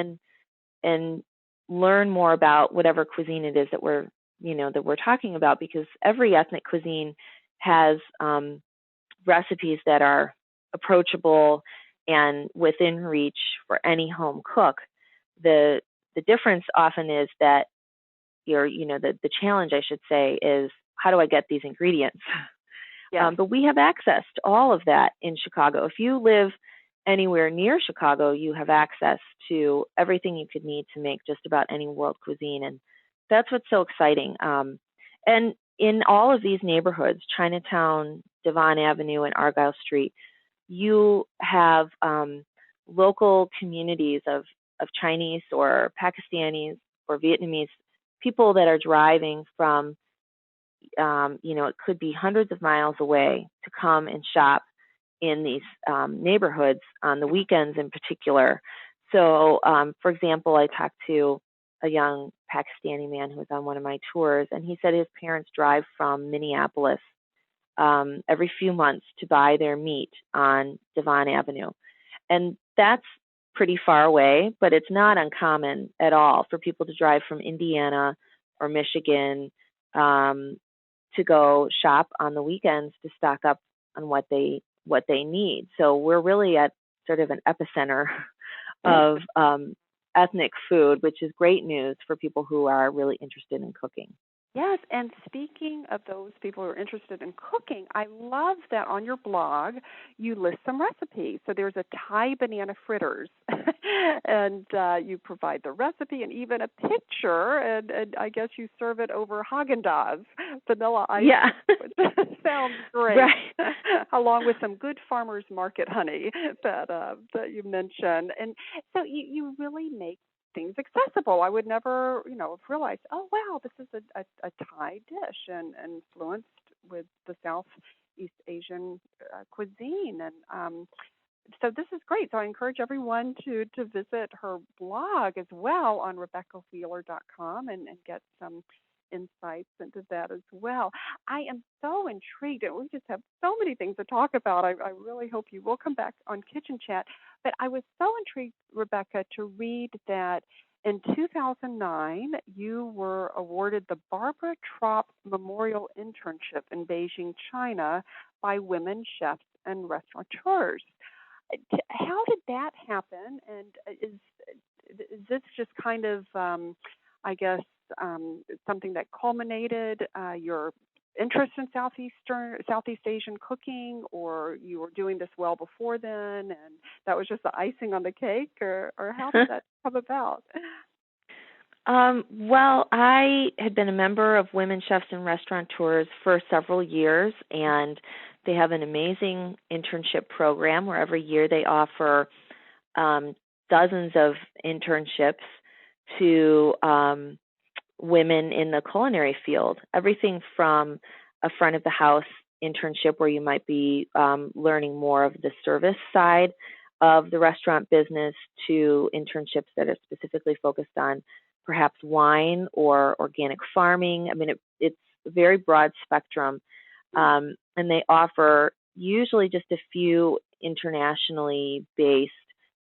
and learn more about whatever cuisine it is that we're talking about, because every ethnic cuisine has recipes that are approachable and within reach for any home cook. The difference often is that the challenge, I should say, is how do I get these ingredients? Yeah. But we have access to all of that in Chicago. If you live anywhere near Chicago, you have access to everything you could need to make just about any world cuisine. And that's what's so exciting. And in all of these neighborhoods, Chinatown, Devon Avenue, and Argyle Street, you have local communities of Chinese or Pakistanis or Vietnamese people that are driving from, it could be hundreds of miles away to come and shop in these neighborhoods on the weekends in particular. So, for example, I talked to a young Pakistani man who was on one of my tours, and he said his parents drive from Minneapolis every few months to buy their meat on Devon Avenue. And that's pretty far away, but it's not uncommon at all for people to drive from Indiana or Michigan to go shop on the weekends to stock up on what they need. So we're really at sort of an epicenter of ethnic food, which is great news for people who are really interested in cooking. Yes, and speaking of those people who are interested in cooking, I love that on your blog you list some recipes. So there's a Thai banana fritters, and you provide the recipe and even a picture, and I guess you serve it over Haagen-Dazs vanilla ice. Yeah. Which sounds great. Right. Along with some good farmers market honey that you mentioned. And so you really make things accessible. I would never, have realized, oh, wow, this is a Thai dish and influenced with the Southeast Asian cuisine. And so this is great. So I encourage everyone to visit her blog as well on RebeccaWheeler.com and get some insights into that as well. I am so intrigued, and we just have so many things to talk about. I really hope you will come back on Kitchen Chat. But I was so intrigued, Rebecca, to read that in 2009, you were awarded the Barbara Trop Memorial Internship in Beijing, China by women chefs and restaurateurs. How did that happen? And is this just kind of, something that culminated your interest in Southeast Asian cooking, or you were doing this well before then, and that was just the icing on the cake, or how did that come about? Well, I had been a member of Women Chefs and Restaurateurs for several years, and they have an amazing internship program where every year they offer dozens of internships to women in the culinary field, everything from a front of the house internship where you might be learning more of the service side of the restaurant business to internships that are specifically focused on perhaps wine or organic farming. I mean, it's a very broad spectrum, and they offer usually just a few internationally based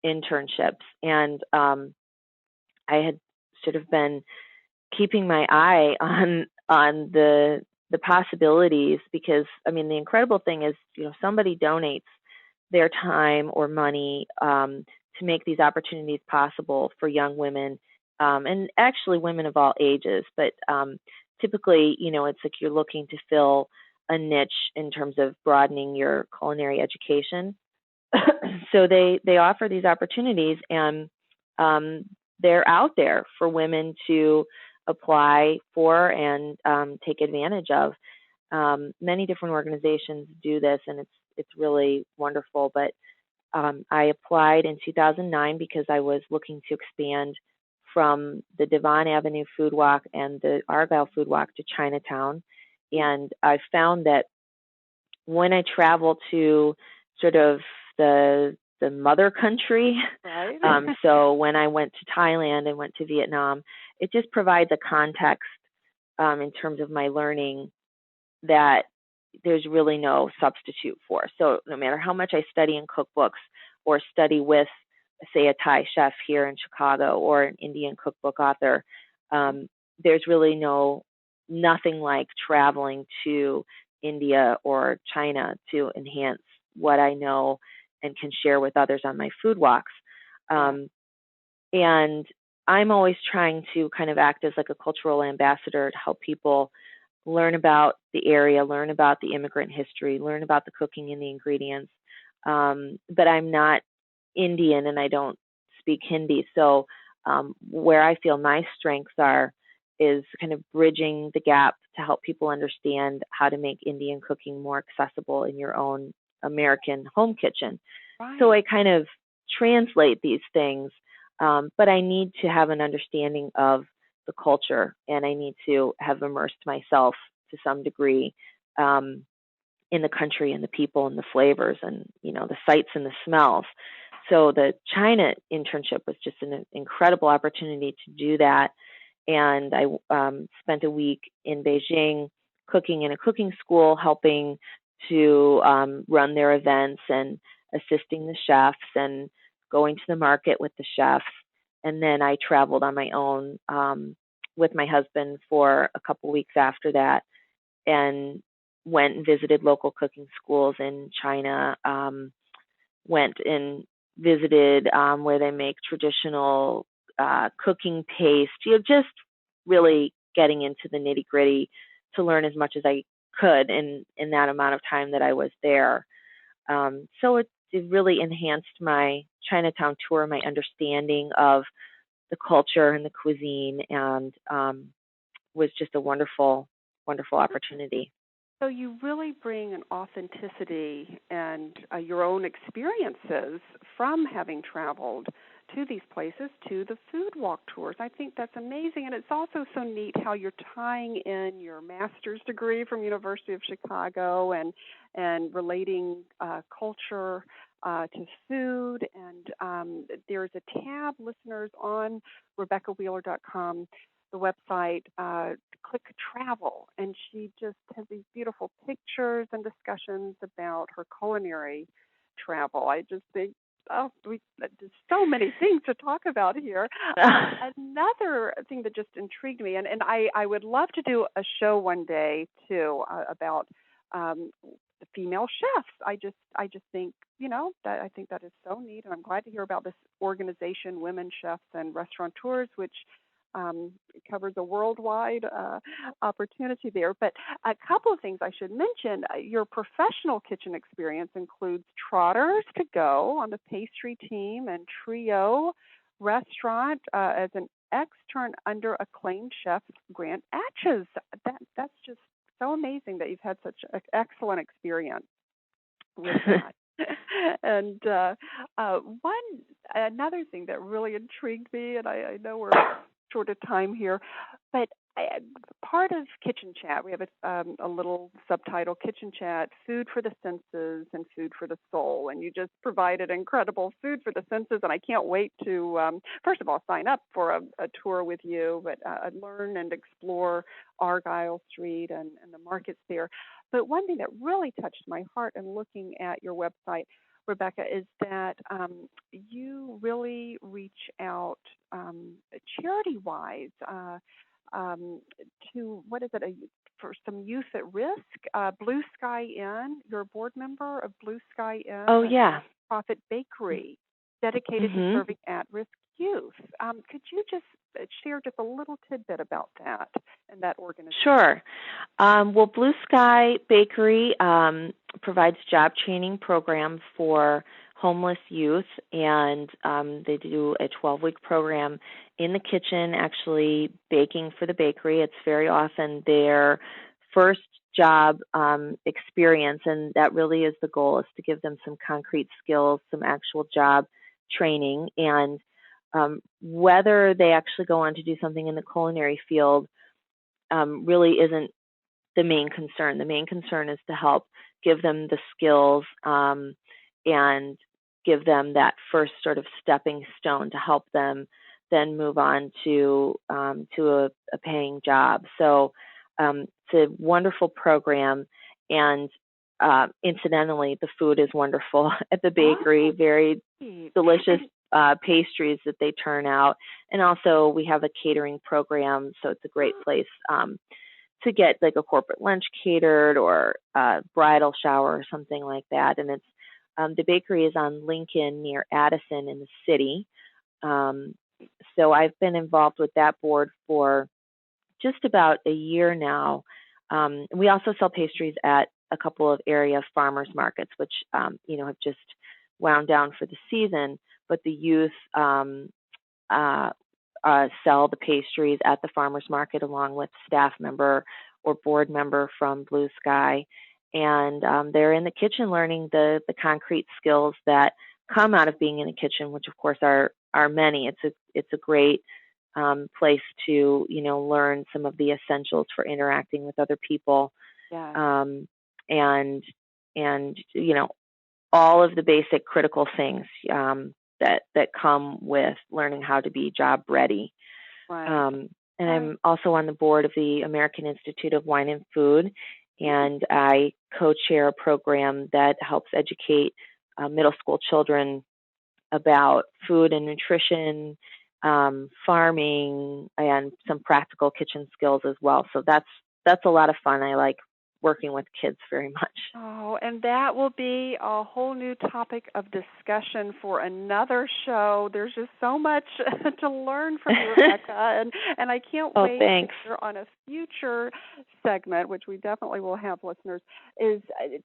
internships. And I had sort of been keeping my eye on the possibilities, because I mean, the incredible thing is, somebody donates their time or money to make these opportunities possible for young women, and actually women of all ages. But typically, it's like you're looking to fill a niche in terms of broadening your culinary education. So they offer these opportunities, and they're out there for women to apply for and take advantage of. Many different organizations do this, and it's really wonderful. But I applied in 2009 because I was looking to expand from the Devon Avenue Food Walk and the Argyle Food Walk to Chinatown. And I found that when I travel to sort of the mother country, right. So when I went to Thailand and went to Vietnam, it just provides a context in terms of my learning that there's really no substitute for. So no matter how much I study in cookbooks or study with, say, a Thai chef here in Chicago or an Indian cookbook author, there's really nothing like traveling to India or China to enhance what I know and can share with others on my food walks. And I'm always trying to kind of act as like a cultural ambassador to help people learn about the area, learn about the immigrant history, learn about the cooking and the ingredients. But I'm not Indian and I don't speak Hindi. So where I feel my strengths is kind of bridging the gap to help people understand how to make Indian cooking more accessible in your own American home kitchen. Right. So I kind of translate these things, but I need to have an understanding of the culture, and I need to have immersed myself to some degree in the country and the people and the flavors and, the sights and the smells. So the China internship was just an incredible opportunity to do that. And I spent a week in Beijing cooking in a cooking school, helping to run their events and assisting the chefs and going to the market with the chefs. And then I traveled on my own with my husband for a couple weeks after that and went and visited local cooking schools in China, went and visited where they make traditional cooking paste, just really getting into the nitty-gritty learn as much as I could in that amount of time that I was there. So it really enhanced my Chinatown tour, my understanding of the culture and the cuisine, and was just a wonderful, wonderful opportunity. So you really bring an authenticity and your own experiences from having traveled to these places to the food walk tours. I think that's amazing, and it's also so neat how you're tying in your master's degree from University of Chicago and relating culture to food. And there's a tab, listeners, on RebeccaWheeler.com, the website, click travel, and she just has these beautiful pictures and discussions about her culinary travel. I just think, there's so many things to talk about here. Another thing that just intrigued me, and I would love to do a show one day too about the female chefs. I just think, that I think that is so neat, and I'm glad to hear about this organization, Women Chefs and Restaurateurs, which covers a worldwide opportunity there. But a couple of things I should mention. Your professional kitchen experience includes Trotters to Go on the pastry team and Trio Restaurant as an extern under acclaimed chef Grant Atches. That's just so amazing that you've had such an excellent experience with that. And another thing that really intrigued me, and I know we're short of time here, but part of Kitchen Chat, we have a little subtitle, Kitchen Chat, Food for the Senses and Food for the Soul. And you just provided incredible food for the senses, and I can't wait to, first of all, sign up for a tour with you, but learn and explore Argyle Street and the markets there. But one thing that really touched my heart in looking at your website, Rebecca, is that you really reach out charity-wise to, what is it, for some youth at risk? Blue Sky Inn, you're a board member of Blue Sky Inn. Oh, yeah. Profit Bakery, dedicated to serving at-risk youth. Could you just share just a little tidbit about that and that organization? Sure. Well, Blue Sky Bakery provides job training programs for homeless youth, and they do a 12-week program in the kitchen, actually baking for the bakery. It's very often their first job experience, and that really is the goal, is to give them some concrete skills, some actual job training, and whether they actually go on to do something in the culinary field really isn't the main concern. The main concern is to help give them the skills and give them that first sort of stepping stone to help them then move on to a paying job. So it's a wonderful program, and incidentally, the food is wonderful at the bakery. Very delicious pastries that they turn out, and also we have a catering program, so it's a great place to get like a corporate lunch catered or a bridal shower or something like that. And it's the bakery is on Lincoln near Addison in the city. So I've been involved with that board for just about a year now. We also sell pastries at a couple of area farmers markets, which have just wound down for the season. But the youth sell the pastries at the farmers market along with staff member or board member from Blue Sky, and they're in the kitchen learning the concrete skills that come out of being in a kitchen, which of course are many. It's a great place to learn some of the essentials for interacting with other people, and all of the basic critical things that come with learning how to be job ready. Right. And I'm also on the board of the American Institute of Wine and Food, and I co-chair a program that helps educate middle school children about food and nutrition, farming, and some practical kitchen skills as well. So that's a lot of fun. I like working with kids very much. Oh, and that will be a whole new topic of discussion for another show. There's just so much to learn from you, Rebecca, and I can't wait thanks. to hear on a future segment, which we definitely will have, listeners, is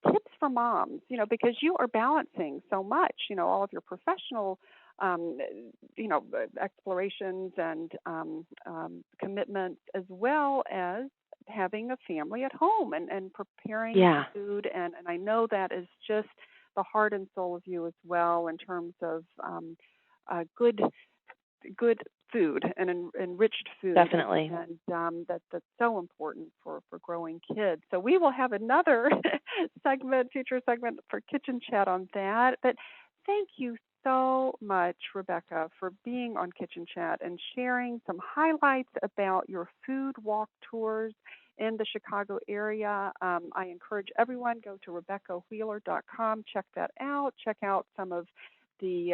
tips for moms, because you are balancing so much, all of your professional explorations and commitments, as well as having a family at home and preparing food. And I know that is just the heart and soul of you as well, in terms of good food and enriched food. Definitely. And that's so important for growing kids. So we will have another future segment for Kitchen Chat on that. But thank you so much, Rebecca, for being on Kitchen Chat and sharing some highlights about your food walk tours in the Chicago area. I encourage everyone, go to RebeccaWheeler.com, check that out. Check out some of the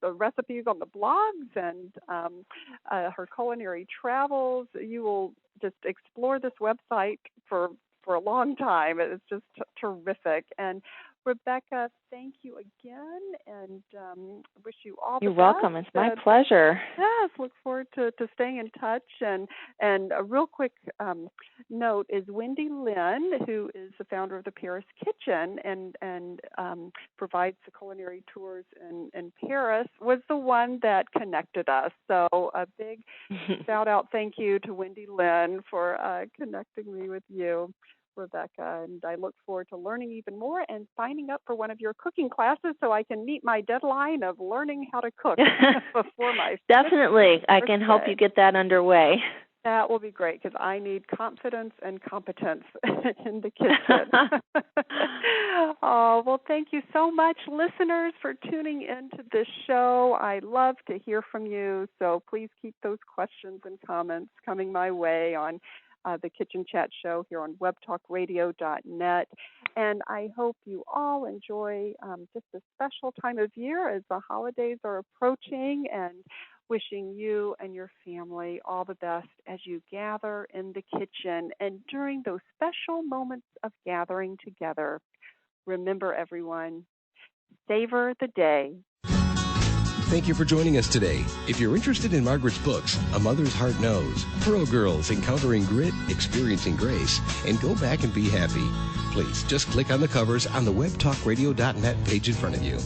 recipes on the blogs and her culinary travels. You will just explore this website for a long time. It's just terrific. And Rebecca, thank you again, and wish you all the best. You're welcome. It's my pleasure. Yes, look forward to staying in touch. And a real quick note is Wendy Lynn, who is the founder of the Paris Kitchen and provides the culinary tours in Paris, was the one that connected us. So a big shout-out thank you to Wendy Lynn for connecting me with you, Rebecca, and I look forward to learning even more and signing up for one of your cooking classes so I can meet my deadline of learning how to cook before my Definitely. I can help you get that underway. That will be great, because I need confidence and competence in the kitchen. Oh, well, thank you so much, listeners, for tuning into this show. I love to hear from you, so please keep those questions and comments coming my way on the Kitchen Chat Show here on webtalkradio.net. And I hope you all enjoy just a special time of year as the holidays are approaching, and wishing you and your family all the best as you gather in the kitchen. And during those special moments of gathering together, remember, everyone, savor the day. Thank you for joining us today. If you're interested in Margaret's books, A Mother's Heart Knows, Pearl Girls, Encountering Grit, Experiencing Grace, and Go Back and Be Happy, please just click on the covers on the webtalkradio.net page in front of you.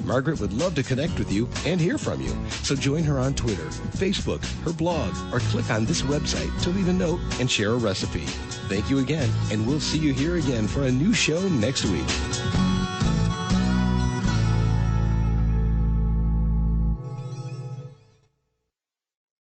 Margaret would love to connect with you and hear from you, so join her on Twitter, Facebook, her blog, or click on this website to leave a note and share a recipe. Thank you again, and we'll see you here again for a new show next week.